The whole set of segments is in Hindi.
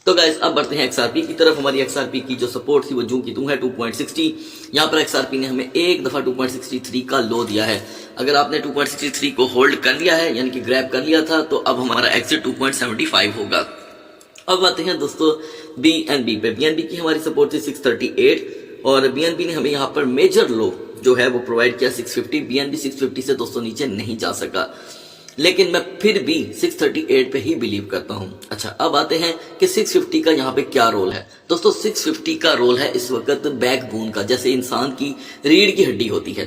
तो गाइस अब बढ़ते हैं एक्सआरपी की तरफ। हमारी एक्सआरपी की जो सपोर्ट थी वो जूं की तूं है 2.60। यहाँ पर एक्सआरपी ने हमें एक दफा 2.63 का लो दिया है। अगर आपने 2.63 को होल्ड कर लिया है यानी कि ग्रैब कर लिया था तो अब हमारा एग्जिट 2.75 होगा। अब आते हैं दोस्तों बीएनबी पे। बीएनबी की हमारी सपोर्ट थी 638 और बीएनबी ने हमें यहाँ पर मेजर लो जो है वो प्रोवाइड किया 650। बीएनबी 650 से दोस्तों नीचे नहीं जा सका, लेकिन मैं फिर भी 638 पे ही बिलीव करता हूं। अच्छा, अब आते हैं कि 650 का यहाँ पे क्या रोल है। दोस्तों 650 का रोल है इस वक्त बैकबोन का, जैसे इंसान की रीढ़ की हड्डी होती है।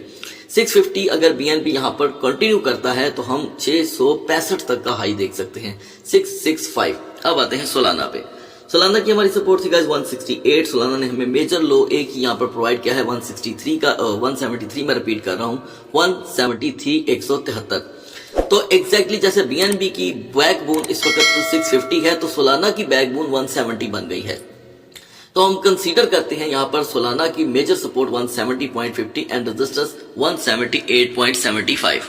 650 अगर बीएनबी यहाँ पर कंटिन्यू करता है तो हम 665 तक का हाई देख सकते हैं, 665। अब आते हैं सोलाना पे। सोलाना की हमारी सपोर्ट थी गाइस 168। सोलाना ने हमें मेजर लो एक ही यहाँ पर प्रोवाइड किया है 163 का 173 मैं रिपीट कर रहा हूँ 173 173। तो एग्जैक्टली जैसे बीएनबी की बैकबोन इस वक्त 650 है तो सोलाना की बैकबोन 170 बन गई है। तो हम कंसीडर करते हैं यहाँ पर सोलाना की major support 170.50 and resistance 178.75।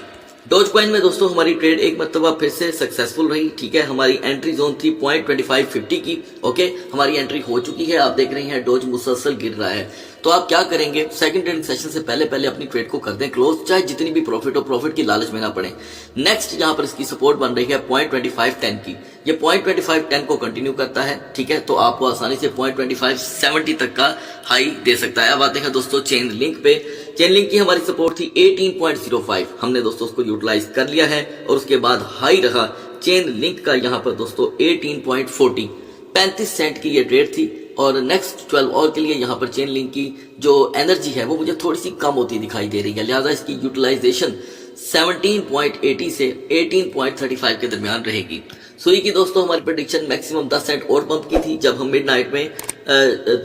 Dogecoin में दोस्तों हमारी ट्रेड एक मरतबा फिर से सक्सेसफुल रही। ठीक है, हमारी एंट्री जोन थी 0.2550 की। ओके, हमारी एंट्री हो चुकी है। आप देख रहे हैं डोज मुसलसल गिर रहा है। तो आप क्या करेंगे, सेकंड ट्रेडिंग सेशन से पहले अपनी ट्रेड को कर दें क्लोज, चाहे जितनी भी प्रॉफिट हो, प्रॉफिट की लालच में ना पड़े। नेक्स्ट यहाँ पर इसकी सपोर्ट बन रही है 0.2510 की। ये 0.2510 को कंटिन्यू करता है, ठीक है, तो आपको आसानी से 0.2570 तक का हाई दे सकता है। अब आते हैं दोस्तों चेन लिंक पे। चेन लिंक की हमारी सपोर्ट थी 18.05। हमने दोस्तों उसको यूटिलाइज कर लिया है और उसके बाद हाई रहा चेन लिंक का यहाँ पर दोस्तों 18.40। 35 सेंट की ये ट्रेड थी और नेक्स्ट 12 और के लिए यहाँ पर चेन लिंक की जो एनर्जी है वो मुझे थोड़ी सी कम होती दिखाई दे रही है, लिहाजा इसकी यूटिलाइजेशन 17.80 से 18.35 के दरमियान रहेगी। सुई की दोस्तों हमारी प्रेडिक्शन मैक्सिमम 10 सेंट और पंप की थी जब हम मिडनाइट में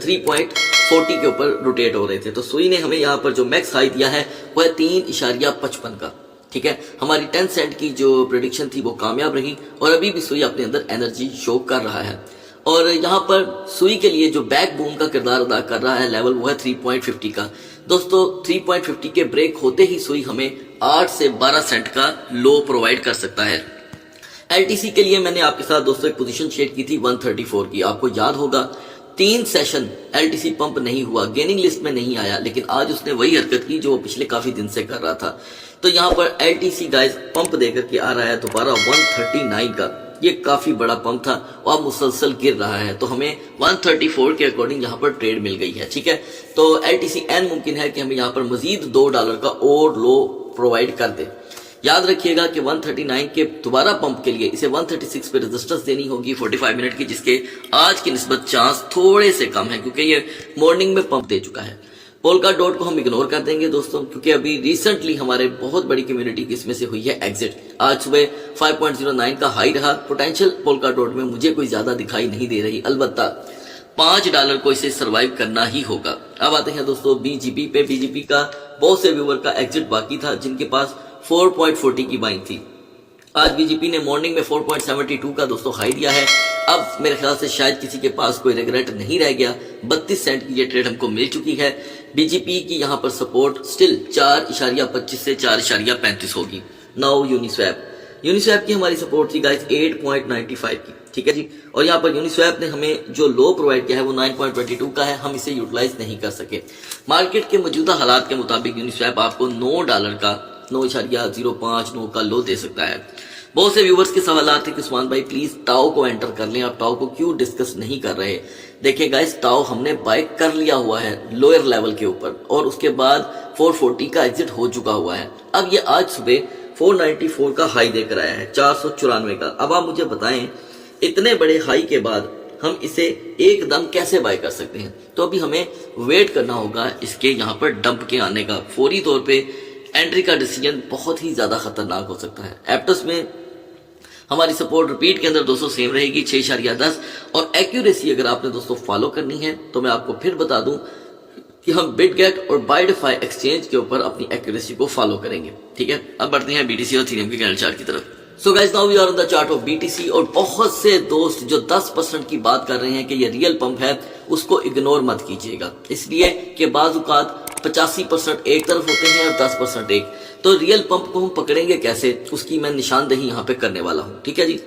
3.40 के ऊपर रोटेट हो रहे थे। तो सुई ने हमें यहाँ पर जो मैक्स हाई दिया है वो है 3.55 का। ठीक है, हमारी 10 सेंट की जो प्रेडिक्शन थी वो कामयाब रही और अभी भी सुई अपने अंदर एनर्जी शो कर रहा है। और यहाँ पर सुई के लिए जो बैकबोन का किरदार अदा कर रहा है लेवल वो है 3.50 का। दोस्तों 3.50 के ब्रेक होते ही सुई हमें 8 से 12 सेंट का लो प्रोवाइड कर सकता है। एलटीसी के लिए मैंने आपके साथ दोस्तों एक पोजीशन शेयर की थी 134 की। आपको याद होगा 3 सेशन एलटीसी पंप नहीं हुआ, गेनिंग लिस्ट में नहीं आया, लेकिन आज उसने वही हरकत की जो वो पिछले काफी दिन से कर रहा था। तो यहाँ पर एलटीसी गाइस पंप देकर के आ रहा है दोबारा 139 का। ये काफी बड़ा पंप था और मुसलसल गिर रहा है, तो हमें 134 के अकॉर्डिंग यहाँ पर ट्रेड मिल गई है। ठीक है, तो एलटीसी एन मुमकिन है कि हमें यहाँ पर मजीद $2 का और लो प्रोवाइड कर दे। याद रखिएगा कि 139 के दोबारा पंप के लिए इसे 136 पे रेजिस्टेंस देनी होगी 45 मिनट की, जिसके आज की निस्बत चांस थोड़े से कम है क्योंकि ये मॉर्निंग में पंप दे चुका है। पोलका डॉट को हम इग्नोर कर देंगे दोस्तों, क्योंकि अभी रिसेंटली हमारे बहुत बड़ी कम्युनिटी की इसमें से हुई है एग्जिट। आज सुबह 5.09 का हाई रहा। पोटेंशियल पोलका डॉट में मुझे कोई ज्यादा दिखाई नहीं दे रही, अलबत्ता $5 को इसे सरवाइव करना ही होगा। अब आते हैं दोस्तों बीजीपी पे। बीजीपी का बहुत से व्यूअर का एग्जिट बाकी था जिनके पास 4.40 की बाइंग थी। आज बीजेपी ने मॉर्निंग में 4.72 का दोस्तों हाई दिया है। अब मेरे ख्याल से शायद किसी के पास कोई रिग्रेट नहीं रह गया। 32 सेंट की ये ट्रेड हमको मिल चुकी है। बीजेपी की यहाँ पर सपोर्ट स्टिल 4.25 से 4.35 होगी। नाउ यूनिस्वैप की हमारी सपोर्ट थी गाइस 8.95 की। ठीक है जी, और यहाँ पर यूनिस्वैप ने हमें जो लो प्रोवाइड किया है वो 9.22 का है। हम इसे यूटिलाइज नहीं कर सके। मार्केट के मौजूदा हालात के मुताबिक यूनिस्वैप आपको $9 का 9.059 का लो दे सकता है। बहुत से व्यूवर्स के सवाल थे कि उस्मान भाई प्लीज टाओ को एंटर कर लें, आप टाओ को क्यों डिस्कस नहीं कर रहे। देखिए गाइस, टाओ हमने बाय कर लिया हुआ है लोअर लेवल के ऊपर और उसके बाद 440 का एग्जिट हो चुका हुआ है। अब ये आज सुबह 494 का हाई देकर आया है, 494 का। अब आप मुझे बताएं इतने बड़े हाई के बाद हम इसे एकदम कैसे बाय कर सकते हैं। तो अभी हमें वेट करना होगा इसके यहाँ पर डंप के आने का। फौरी तौर पे एंट्री का डिसीजन बहुत ही ज्यादा खतरनाक हो सकता है। एप्टस में हमारी सपोर्ट रिपीट के अंदर दोस्तों सेम रहेगी 6.10 और एक्यूरेसी अगर आपने दोस्तों फॉलो करनी है तो मैं आपको फिर बता दूं कि हम बिटगेट और बाइडिफाई एक्सचेंज के ऊपर अपनी एक्यूरेसी को फॉलो करेंगे। ठीक है, अब बढ़ते हैं बीटीसी और थीरियम के कैंडल चार्ट की तरफ। So guys, now we are on the chart of BTC और बहुत से दोस्त जो 10% की बात कर रहे हैं कि ये रियल पंप है, उसको इग्नोर मत कीजिएगा, इसलिए कि बाज़-औक़ात 85% एक तरफ होते हैं और 10% एक। तो रियल पंप को हम पकड़ेंगे कैसे, उसकी मैं निशानदेही यहाँ पे करने वाला हूँ। ठीक है जी,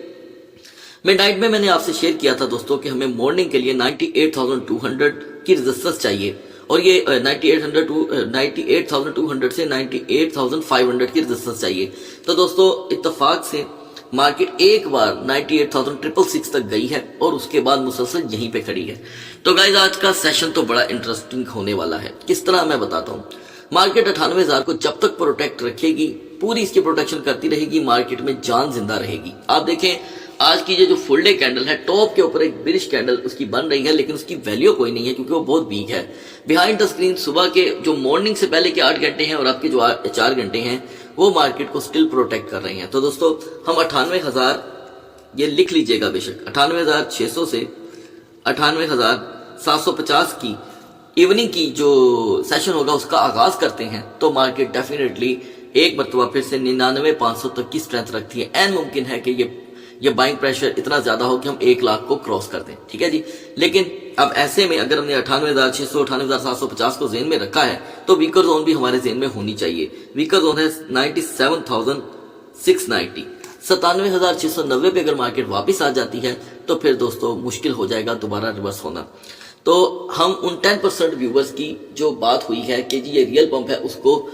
मिडनाइट में मैंने आपसे शेयर किया था दोस्तों कि हमें मॉर्निंग के लिए 98,200 की रेजिस्टेंस चाहिए और ये 98,200 से 98,500 की रेजिस्टेंस चाहिए। तो दोस्तों इत्तेफाक से मार्केट एक बार 98,666 तक गई है और उसके बाद मुसलसल यहीं पे खड़ी है। तो गाइज आज का सेशन तो बड़ा इंटरेस्टिंग होने वाला है। किस तरह मैं बताता हूँ। मार्केट 98,000 को जब तक प्रोटेक्ट रखेगी, पूरी इसकी प्रोटेक्शन करती रहेगी, मार्केट में जान जिंदा रहेगी। आप देखें आज की ये जो फुल डे कैंडल है, टॉप के ऊपर एक बिरिश कैंडल उसकी बन रही है, लेकिन उसकी वैल्यू कोई नहीं है क्योंकि वो बहुत वीक है। बिहाइंड द स्क्रीन सुबह के जो मॉर्निंग से पहले के 8 घंटे हैं और आपके जो 4 घंटे हैं वो मार्केट को स्टिल प्रोटेक्ट कर रहे हैं। तो दोस्तों हम 98,000 ये लिख लीजिएगा बेशक, 98,600 से 98,750 की इवनिंग की जो सेशन होगा उसका आगाज करते हैं तो मार्केट डेफिनेटली एक मरतबा फिर से 99,500 तक की स्ट्रेंथ रखती है। एंड मुमकिन है कि ये बाइंग प्रेशर इतना ज्यादा हो कि हम 1 लाख को क्रॉस कर दें, ठीक है जी। लेकिन अब ऐसे में अगर हमने 98,600 98,750 को जेन में रखा है तो वीकर जोन भी हमारे जेन में होनी चाहिए। वीकर जोन है 97,690। 97,690 पे अगर मार्केट वापस आ जाती है तो फिर दोस्तों मुश्किल हो जाएगा दोबारा रिवर्स होना। तो हम उन 10% व्यूवर्स की जो बात हुई है कि जी ये रियल पंप है उसको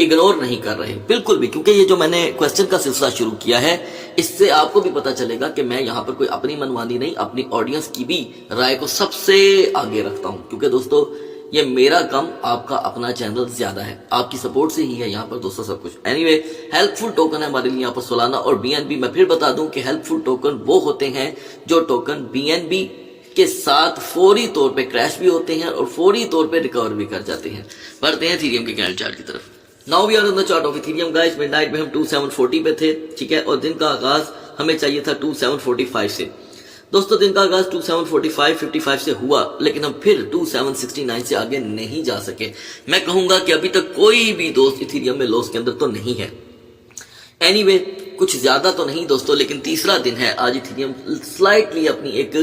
इग्नोर नहीं कर रहे बिल्कुल भी, क्योंकि ये जो मैंने क्वेश्चन का सिलसिला शुरू किया है इससे आपको भी पता चलेगा कि मैं यहाँ पर कोई अपनी मनमानी नहीं, अपनी ऑडियंस की भी राय को सबसे आगे रखता हूँ। क्योंकि दोस्तों ये मेरा कम, आपका अपना चैनल ज्यादा है, आपकी सपोर्ट से ही है यहाँ पर दोस्तों सब कुछ। एनीवे हेल्पफुल टोकन है हमारे लिए यहाँ पर सोलाना और बीएनबी। मैं फिर बता दूं कि हेल्पफुल टोकन वो होते हैं जो टोकन बीएनबी के साथ फौरी तौर पे क्रैश भी होते हैं और फौरी तौर पे रिकवर भी कर जाते हैं। बढ़ते हैं इथेरियम के कैंडल चार्ट की तरफ। Now we are on the chart of Ethereum guys. Midnight में हम 2740 पे थे, ठीक है, और दिन का आगाज हमें चाहिए था 2745 से। दोस्तों दिन का आगाज 2745-55 से हुआ, लेकिन हम फिर 2769 से आगे नहीं जा सके। मैं कहूंगा कि अभी तक कोई भी दोस्त इथेरियम में लॉस के अंदर तो नहीं है। एनीवे कुछ ज्यादा तो नहीं दोस्तों, लेकिन तीसरा दिन है आज। इथेरियम स्लाइटली अपनी एक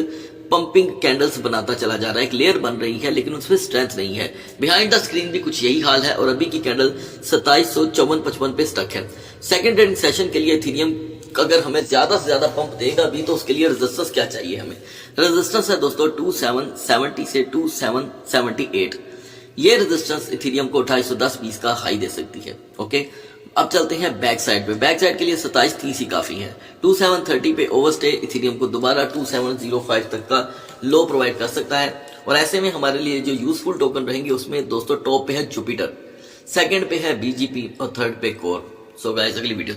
पंपिंग कैंडल्स बनाता चला जा रहा है, एक लेयर बन रही है लेकिन उसमें स्ट्रेंथ नहीं है। बिहाइंड द स्क्रीन भी कुछ यही हाल है और अभी की कैंडल 2754-55 पे स्टक है। सेकंड ट्रेडिंग सेशन के लिए इथेरियम अगर हमें ज्यादा से ज्यादा पंप देगा भी तो उसके लिए रेजिस्टेंस क्या चाहिए हमें। रेजिस्टेंस है दोस्तों 2770 से 2778। ये रेजिस्टेंस इथेरियम को 250-20 का हाई दे सकती है। ओके, अब चलते हैं बैक साइड पे। बैक साइड के लिए 2730 ही काफी है। 2730 पे ओवरस्टे इथेरियम को दोबारा 2705 तक का लो प्रोवाइड कर सकता है और ऐसे में हमारे लिए जो यूजफुल टोकन रहेंगे उसमें दोस्तों टॉप पे है जुपिटर, सेकंड पे है बीजीपी और थर्ड पे कोर। सो गाइस अगली वीडियो